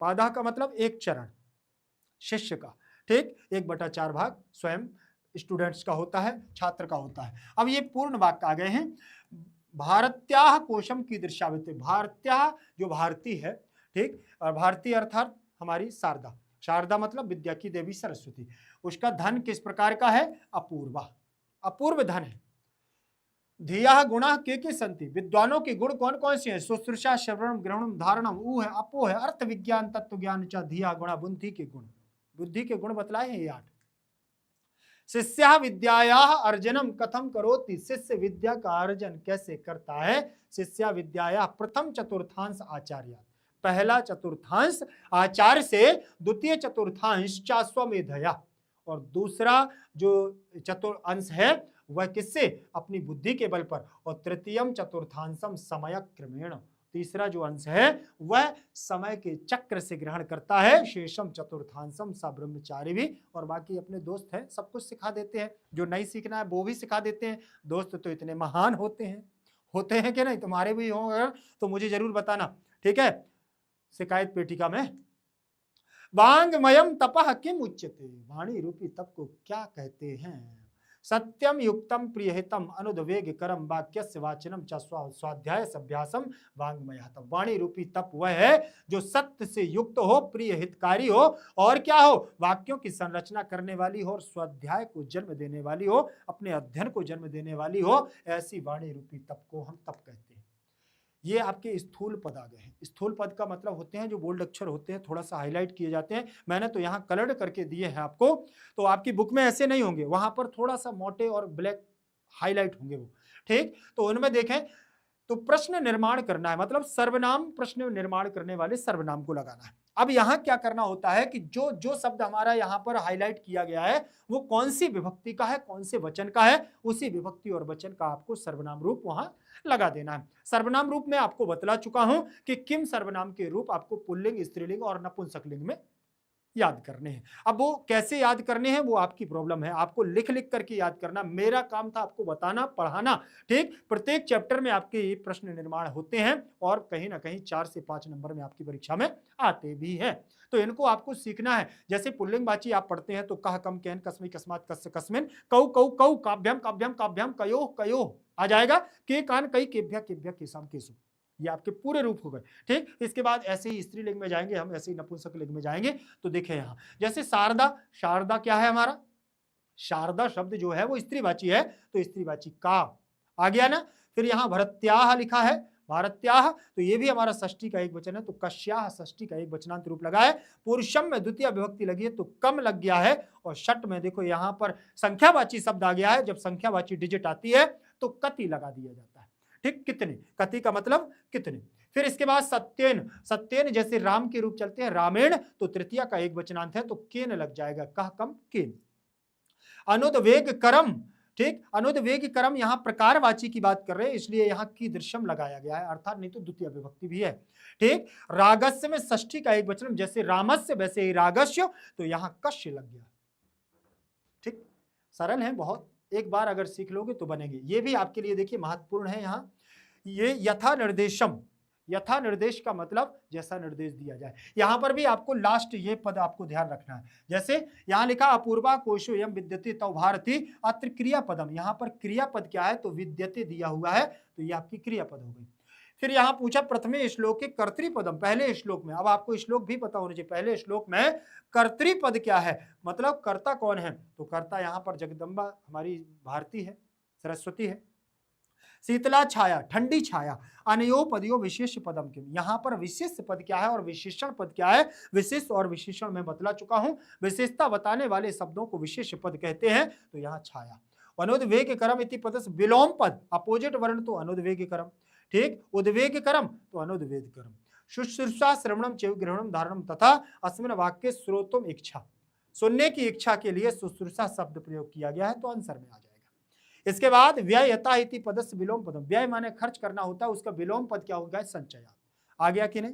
पादा का मतलब एक चरण, शिष्य का। ठीक, 1/4 भाग स्वयं स्टूडेंट्स का होता है, छात्र का होता है। अब ये पूर्ण वाक्य आ गए हैं। भारत्याः कोशम कीदृशावित्ते, भारत्याः जो भारती है, ठीक, और भारती अर्थात हमारी शारदा, शारदा मतलब विद्या की देवी सरस्वती, उसका धन किस प्रकार का है, अपूर्वा, अपूर्व धन है। धिया गुणा के संति, विद्वानों के गुण कौन कौन से हैं, शुश्रूषा श्रवणम ग्रहणम धारणम, ऊ है, अपो है, अर्थ विज्ञान तत्व ज्ञान च धिया गुणा, बुद्धि के गुण, बुद्धि के गुण बतलाए हैं ये 8। शिष्या विद्याया अर्जनम कथम करोति, शिष्य विद्या का अर्जन कैसे करता है, शिष्या विद्याया प्रथम चतुर्थांश आचार्य, पहला चतुर्थांश आचार्य से, द्वितीय चतुर्थांश स्वमेधया, और दूसरा जो चतुर्थांश है वह किससे, अपनी बुद्धि के बल पर, और तृतीयम चतुर्थांशम समय क्रमेण, तीसरा जो अंश है वह समय के चक्र से ग्रहण करता है। शेषम चतुर्थांशम स ब्रह्मचारी भी, और बाकी अपने दोस्त हैं, सब कुछ सिखा देते हैं, जो नहीं सीखना है वो भी सिखा देते हैं। दोस्त तो इतने महान होते हैं कि नहीं, तुम्हारे भी हो अगर तो मुझे जरूर बताना, ठीक है। शिकायत पेटिका में वांगमयम तपः किम उच्यते, वाणी रूपी तप को क्या कहते हैं, सत्यम युक्तम प्रियहितम अनुद्वेग करम वाक्यस्य वाचनम च स्वाध्याय अभ्यासम वांगमय तप, वाणी रूपी तप वह है जो सत्य से युक्त हो, प्रिय हितकारी हो, और क्या हो, वाक्यों की संरचना करने वाली हो, और स्वाध्याय को जन्म देने वाली हो, अपने अध्ययन को जन्म देने वाली हो, ऐसी वाणी रूपी तप को हम तप कहते हैं। ये आपके स्थूल पद आ गए हैं। स्थूल पद का मतलब होते हैं जो बोल्ड अक्षर होते हैं, थोड़ा सा हाईलाइट किए जाते हैं, मैंने तो यहाँ कलर्ड करके दिए हैं आपको, तो आपकी बुक में ऐसे नहीं होंगे, वहां पर थोड़ा सा मोटे और ब्लैक हाईलाइट होंगे वो, ठीक। तो उनमें देखें तो प्रश्न निर्माण करना है, मतलब सर्वनाम प्रश्न निर्माण करने वाले सर्वनाम को लगाना है। अब यहाँ क्या करना होता है कि जो जो शब्द हमारा यहाँ पर हाईलाइट किया गया है वो कौन सी विभक्ति का है, कौन से वचन का है, उसी विभक्ति और वचन का आपको सर्वनाम रूप वहां लगा देना है। सर्वनाम रूप में आपको बतला चुका हूं कि किम सर्वनाम के रूप आपको पुल्लिंग, स्त्रीलिंग और नपुंसकलिंग में याद करने हैं। अब वो कैसे याद करने हैं वो आपकी प्रॉब्लम है, आपको लिख लिख करके याद करना, मेरा काम था आपको बताना, पढ़ाना, ठीक। प्रत्येक चैप्टर में आपके प्रश्न निर्माण होते हैं और कहीं ना कहीं 4 से 5 नंबर में आपकी परीक्षा में आते भी हैं, तो इनको आपको सीखना है। जैसे पुल्लिंगवाची आप पढ़ते हैं तो कह, कम, कैन, कस्मै, कस्मात, कस्य, कस्मिन, कौ, कौ, कौ, काभ्यम, काभ्यम, काभ्यम, कयो, कयो आ जाएगा, के, कान, कई, केभ्या, केभ्या, केसाम, केसु, ये आपके पूरे रूप हो गए, ठीक। इसके बाद ऐसे ही स्त्रीलिंग में जाएंगे हम, ऐसे ही नपुंसकलिंग में जाएंगे। तो देखें यहां जैसे शारदा, शारदा क्या है हमारा, शारदा शब्द जो है वो स्त्रीवाची है, तो स्त्रीवाची का आ गया ना। फिर यहाँ भरत्याह लिखा है, भारत्याह, तो ये भी हमारा षष्ठी का एक वचन है, तो कश्याह षष्ठी का एक वचनांत रूप लगा है। पुरुषम में द्वितीय विभक्ति लगी है तो कम लग गया है, और षट में देखो यहाँ पर संख्यावाची शब्द आ गया है, जब संख्यावाची डिजिट आती है तो कति लगा दिया जाता है, ठीक, कितने, कति का मतलब कितने। फिर इसके बाद सत्येन, सत्येन जैसे राम के रूप चलते हैं, रामेण, तो तृतीया का एक वचनांत है तो केन लग जाएगा, कह, कम, केन। अनुद्वेग करम, ठीक, अनुद्वेग करम यहाँ प्रकारवाची की बात कर रहे हैं, इसलिए यहाँ की दृश्यम लगाया गया है, अर्थात नहीं तो द्वितीय विभक्ति भी है, ठीक। रागस्य में षष्ठी का एक वचन, जैसे रामस्य वैसे ही रागस्य, तो यहाँ कश्य लग गया, ठीक। सरल है बहुत, एक बार अगर सीख लोगे तो बनेंगे। ये भी आपके लिए देखिए महत्वपूर्ण है। यहाँ ये यथा निर्देशम, यथा निर्देश का मतलब जैसा निर्देश दिया जाए, यहां पर भी आपको लास्ट ये पद आपको ध्यान रखना है। जैसे यहां लिखा अपूर्वा कोशो यम विद्यते तव भारती, अत्र क्रियापदम, यहां पर क्रियापद क्या है, तो विद्यते दिया हुआ है, तो ये आपकी क्रियापद हो गई। फिर यहां पूछा प्रथमे श्लोक के कर्तृपदम, पहले श्लोक में, अब आपको श्लोक भी पता होना चाहिए, पहले श्लोक में कर्तृपद क्या है, मतलब कर्ता कौन है, तो कर्ता यहां पर जगदम्बा हमारी भारती है, सरस्वती है। शीतला छाया, ठंडी छाया, अनयो पदयो विशेष पदम के, यहाँ पर विशेष पद क्या है और विशेषण पद क्या है, विशेष और विशेषण में बतला चुका हूं। विशेषता बताने वाले शब्दों को विशेष पद कहते हैं, तो यहाँ छाया। अनुद्वेग करम इति पदस्य विलोम पद, अपोजिट वर्ण तो अनुद्वेग करम, ठीक, उद्वेग करम तो अनुद्वेग करम। शुश्रूषा श्रवणम चैव ग्रहणम धारणम तथा अस्मिन् वाक्ये श्रोतुम इच्छा, सुनने की इच्छा के लिए शुश्रूषा शब्द प्रयोग किया गया है, तो आंसर में आ जाएगा। इसके बाद व्यय यथा इति पदस्य विलोम पदम, व्यय माने खर्च करना होता है, उसका विलोम पद क्या होगा? संचयात। आ गया कि नहीं?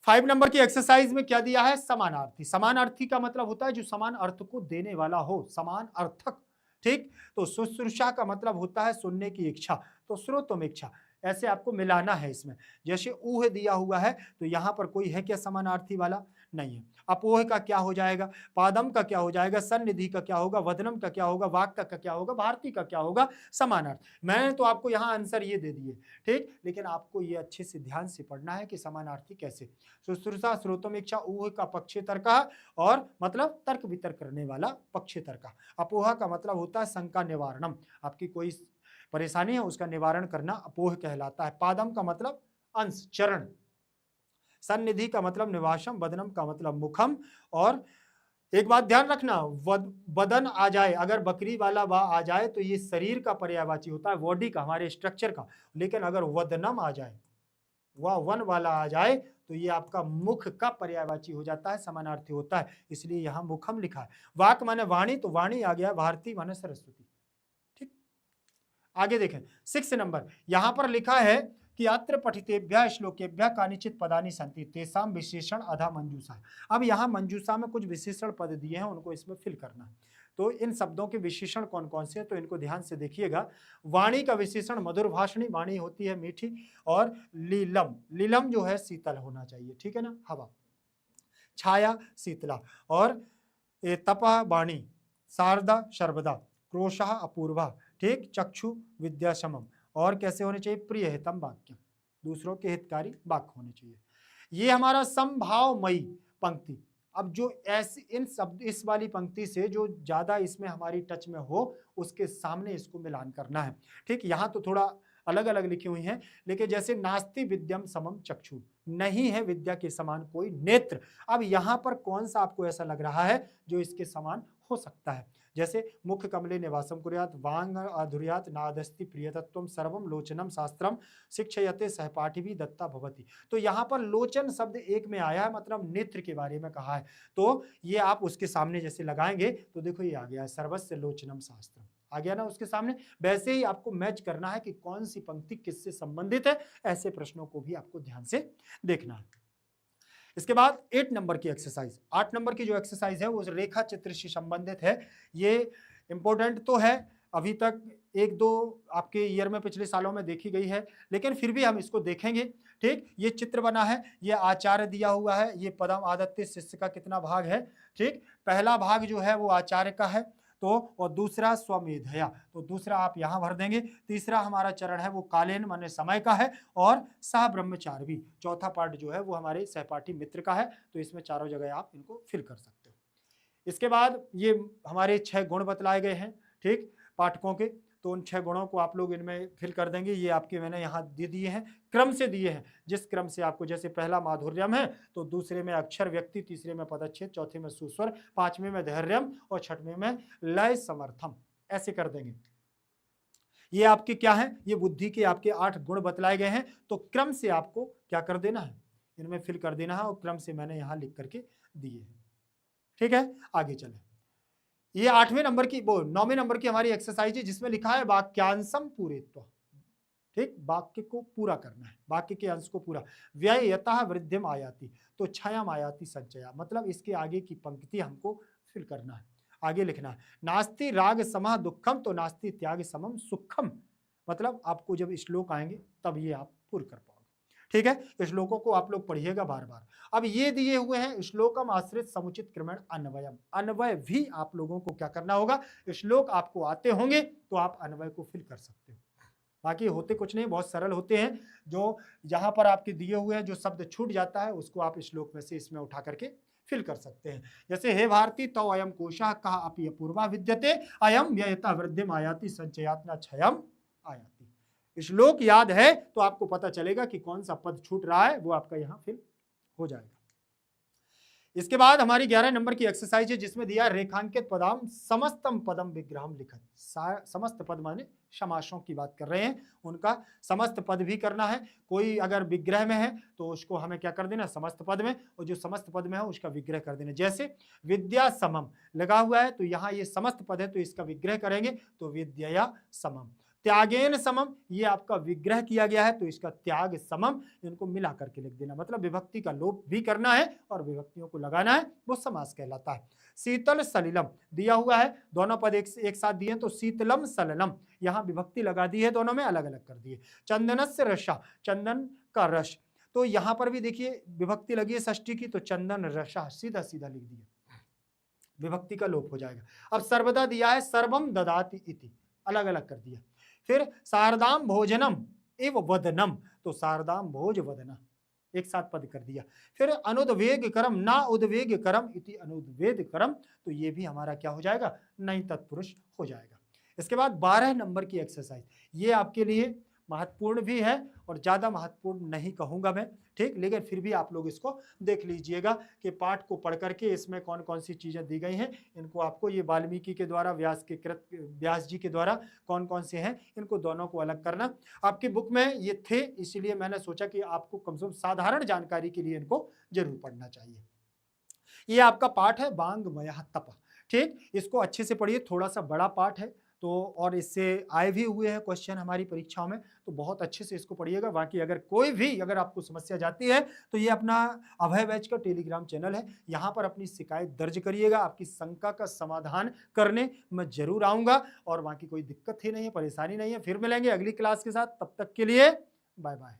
5 नंबर की एक्सरसाइज में क्या दिया है? समानार्थी। समानार्थी का मतलब होता है जो समान अर्थ को देने वाला हो, समान अर्थक। ठीक, तो शुश्रूषा का मतलब होता है सुनने की इच्छा, तो श्रोतम इच्छा, ऐसे आपको मिलाना है इसमें। जैसे ऊह दिया हुआ है, तो यहां पर कोई है क्या समानार्थी वाला? नहीं है। अपोह का क्या हो जाएगा? पादम का क्या हो जाएगा? सन्निधि का क्या होगा? वदनम का क्या होगा? वाक्य का क्या होगा? भारती का क्या होगा? समानार्थ। मैंने तो आपको यहाँ आंसर ये दे दिए, ठीक, लेकिन आपको ये अच्छे से ध्यान से पढ़ना है कि समानार्थी कैसे। शुश्रूषा श्रोतम इच्छा, ऊह का पक्षेतर का, और मतलब तर्क वितर्क करने वाला पक्षेतर का। अपोह का मतलब होता है शंका निवारणम, आपकी कोई परेशानी है उसका निवारण करना अपोह कहलाता है। पादम का मतलब अंश, चरण। सन्निधि का मतलब निवासम, वदनम का मतलब मुखम। और एक बात ध्यान रखना, वदन आ जाए, अगर बकरी वाला वाह आ जाए तो ये शरीर का पर्यायवाची होता है, बॉडी का, हमारे स्ट्रक्चर का। लेकिन अगर वदनम आ जाए, वह वन वाला आ जाए, तो ये आपका मुख का पर्यायवाची हो जाता है, समानार्थी होता है, इसलिए यहां मुखम लिखा है। वाक माने वाणी, तो वाणी आ गया, भारती माने सरस्वती। ठीक, आगे देखें 6 नंबर, यहां पर लिखा है कि अत्र पठितेभ्यः श्लोकेभ्यः कानिचित पदानि सन्ति तेषां विशेषण अधा मंजूषा। अब यहाँ मंजूषा में कुछ विशेषण पद दिए हैं, उनको इसमें फिल करना है। तो इन शब्दों के विशेषण कौन कौन से हैं, तो इनको ध्यान से देखिएगा। वाणी का विशेषण मधुर भाषणी, वाणी होती है मीठी। और लीलम, लीलम जो है शीतल होना चाहिए, ठीक है ना, हवा। छाया शीतला। और तपः वाणी, शारदा सर्वदा, क्रोशः अपूर्वा, ठीक, चक्षु विद्या समम। और कैसे होने चाहिए? प्रिय हितम वाक्य, दूसरों के हितकारी वाक्य होने चाहिए। ये हमारा समभावमयी पंक्ति। अब जो ऐसे इन शब्द, इस वाली पंक्ति से जो ज्यादा इसमें हमारी टच में हो, उसके सामने इसको मिलान करना है। ठीक, यहाँ तो थोड़ा अलग अलग लिखी हुई हैं, लेकिन जैसे नास्ति विद्यम समम चक्षु, नहीं है विद्या के समान कोई नेत्र। अब यहाँ पर कौन सा आपको ऐसा लग रहा है जो इसके समान हो सकता है? जैसे मुख कमले निवासम कुर्यात, वांग अधुर्यात, नादस्ति प्रियतत्वम, सर्वम लोचनम शास्त्रम शिक्षयते सहपाठिभी दत्ता भवति। तो यहाँ पर लोचन शब्द एक में आया है, मतलब नेत्र के बारे में कहा है। तो ये आप उसके सामने जैसे लगाएंगे तो देखो ये आ गया है, सर्वस्य लोचनम शास्त्रम, आ गया ना उसके सामने। वैसे ही आपको मैच करना है कि कौन सी पंक्ति किससे संबंधित है, ऐसे प्रश्नों को भी आपको ध्यान से देखना है। इसके बाद 8 नंबर की एक्सरसाइज, 8 नंबर की जो एक्सरसाइज है वो रेखा चित्र से संबंधित है। ये इंपॉर्टेंट तो है, अभी तक 1-2 आपके ईयर में पिछले सालों में देखी गई है, लेकिन फिर भी हम इसको देखेंगे। ठीक, ये चित्र बना है, ये आचार्य दिया हुआ है, ये पदम आदत्य शिष्य का कितना भाग है। ठीक, पहला भाग जो है वो आचार्य का है, तो और दूसरा स्वमेधया, तो दूसरा आप यहां भर देंगे। तीसरा हमारा चरण है वो कालीन माने समय का है, और सह ब्रह्मचारी, चौथा पार्ट जो है वो हमारे सहपाठी मित्र का है। तो इसमें चारों जगह आप इनको फिल कर सकते हो। इसके बाद ये हमारे 6 गुण बतलाए गए हैं, ठीक, पाठकों के, तो उन 6 गुणों को आप लोग इनमें फिल कर देंगे। ये आपके मैंने यहाँ दे दिए हैं, क्रम से दिए हैं, जिस क्रम से आपको, जैसे पहला माधुर्यम है तो दूसरे में अक्षर व्यक्ति, तीसरे में पदच्छेद, चौथे में सुस्वर, पांचवें में धैर्यम और छठवें में लय समर्थम, ऐसे कर देंगे। ये आपके क्या है? ये बुद्धि के आपके 8 गुण बतलाए गए हैं, तो क्रम से आपको क्या कर देना है, इनमें फिल कर देना है, और क्रम से मैंने यहाँ लिख करके दिए हैं। ठीक है, आगे चले। ये 8वें नंबर की, वो 9वें नंबर की हमारी एक्सरसाइज है, जिसमें लिखा है वाक्यांशम पूरेत्व। ठीक, वाक्य को पूरा करना है, वाक्य के अंश को पूरा। व्यय यतः वृद्धिम आयाति, तो क्षयम आयाति संचया, मतलब इसके आगे की पंक्ति हमको फिल करना है, आगे लिखना है। नास्ति राग समः दुखम, तो नास्ति त्याग समम सुखम, मतलब आपको जब श्लोक आएंगे तब ये आप पूर्ण कर पाओगे। ठीक है, श्लोकों को आप लोग पढ़िएगा बार बार। अब ये दिए हुए हैं श्लोकम आश्रित समुचित क्रमण अन्वयम, अन्वय भी आप लोगों को क्या करना होगा, श्लोक आपको आते होंगे तो आप अन्वय को फिल कर सकते हो। बाकी होते कुछ नहीं, बहुत सरल होते हैं। जो यहाँ पर आपके दिए हुए हैं, जो शब्द छूट जाता है उसको आप श्लोक में से इसमें उठा करके फिल कर सकते हैं। जैसे हे भारती तो अयम कोशः कहा अपि अपूर्वा विद्यते, अयम व्ययता वृद्धिम आयाति संचयात्ना क्षयम आयाति। श्लोक याद है तो आपको पता चलेगा कि कौन सा पद छूट रहा है, वो आपका यहाँ फिल हो जाएगा। इसके बाद हमारी 11 नंबर की एक्सरसाइज है जिसमें दिया रेखांकित पदाम समस्तम पदम विग्रहम लिखत। समस्त पद माने समासों की बात कर रहे हैं, उनका समस्त पद भी करना है। कोई अगर विग्रह में है तो उसको हमें क्या कर देना, समस्त पद में, और जो समस्त पद में है उसका विग्रह कर देना। जैसे विद्या समम लगा हुआ है तो यहाँ ये समस्त पद है तो इसका विग्रह करेंगे तो विद्या समम। त्यागेन समम, ये आपका विग्रह किया गया है तो इसका त्याग समम, इनको मिला करके लिख देना। मतलब विभक्ति का लोप भी करना है और विभक्तियों को लगाना है, वो समास कहलाता है। शीतल सलिलम दिया हुआ है, दोनों पद एक साथ दिए तो शीतलम सललम, यहाँ विभक्ति लगा दी है, दोनों में अलग अलग कर दिए। चंदनस्य रसा, चंदन का रस, तो यहाँ पर भी देखिए विभक्ति लगी है षष्ठी की, तो चंदन रसा सीधा सीधा लिख दिया, विभक्ति का लोप हो जाएगा। अब सर्वदा दिया है सर्वम ददाति इति, अलग अलग कर दिया। फिर शारदाम भोजनम एव वदनम, तो शारदाम भोज वदना, एक साथ पद कर दिया। फिर अनुद्वेग करम ना उद्वेग करम इति अनुद्वेग करम, तो ये भी हमारा क्या हो जाएगा, नई तत्पुरुष हो जाएगा। इसके बाद 12 नंबर की एक्सरसाइज, ये आपके लिए महत्वपूर्ण भी है और ज्यादा महत्वपूर्ण नहीं कहूंगा मैं, ठीक, लेकिन फिर भी आप लोग इसको देख लीजिएगा कि पाठ को पढ़ करके इसमें कौन कौन सी चीजें दी गई हैं, इनको आपको ये वाल्मीकि के द्वारा व्यास जी के द्वारा कौन कौन से हैं, इनको दोनों को अलग करना। आपकी बुक में ये थे, इसीलिए मैंने सोचा कि आपको कम से कम साधारण जानकारी के लिए इनको जरूर पढ़ना चाहिए। ये आपका पाठ है वांग्मयः तपः, ठीक, इसको अच्छे से पढ़िए, थोड़ा सा बड़ा पाठ है तो, और इससे आए भी हुए हैं क्वेश्चन हमारी परीक्षाओं में, तो बहुत अच्छे से इसको पढ़िएगा। बाकी अगर कोई भी अगर आपको समस्या जाती है तो ये अपना अभय बैच का टेलीग्राम चैनल है, यहाँ पर अपनी शिकायत दर्ज करिएगा, आपकी शंका का समाधान करने मैं जरूर आऊँगा। और बाकी कोई दिक्कत ही नहीं है, परेशानी नहीं है। फिर मिलेंगे अगली क्लास के साथ, तब तक के लिए बाय बाय।